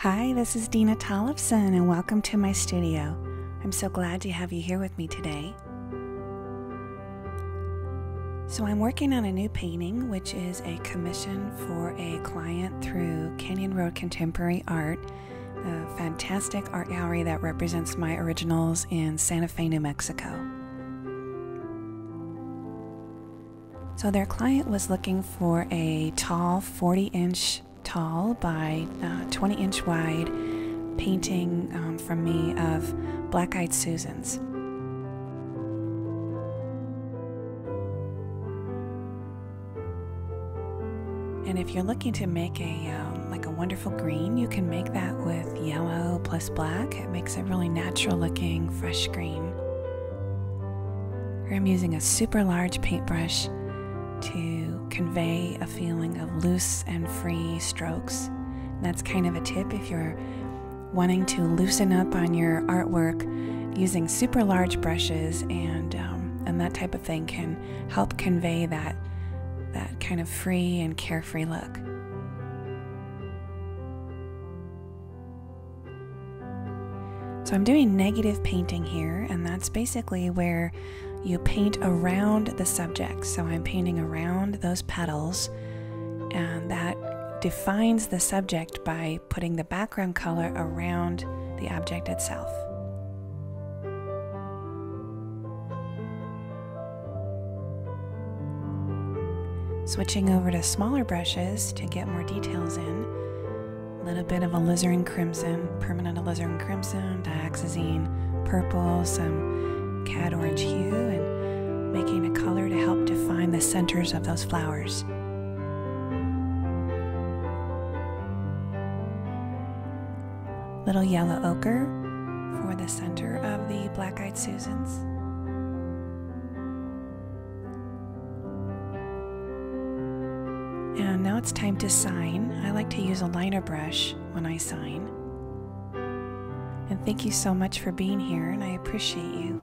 Hi, this is Dena Tollefson and welcome to my studio. I'm so glad to have you here with me today. So I'm working on a new painting, which is a commission for a client through Canyon Road Contemporary Art, a fantastic art gallery that represents my originals in Santa Fe, New Mexico. So their client was looking for a tall 40-inch tall by 20-inch wide painting from me of Black-Eyed Susans. And if you're looking to make like a wonderful green, you can make that with yellow plus black. It makes a really natural looking fresh green. Here I'm using a super large paintbrush to convey a feeling of loose and free strokes. And that's kind of a tip if you're wanting to loosen up on your artwork. Using super large brushes and that type of thing can help convey that kind of free and carefree look. So I'm doing negative painting here, and that's basically where you paint around the subject. So I'm painting around those petals, and that defines the subject by putting the background color around the object itself. Switching over to smaller brushes to get more details in. A little bit of alizarin crimson, permanent alizarin crimson, dioxazine purple, some cad orange hue, and making a color to help define the centers of those flowers. Little yellow ochre for the center of the Black-Eyed Susans. And now it's time to sign. I like to use a liner brush when I sign. And thank you so much for being here, and I appreciate you.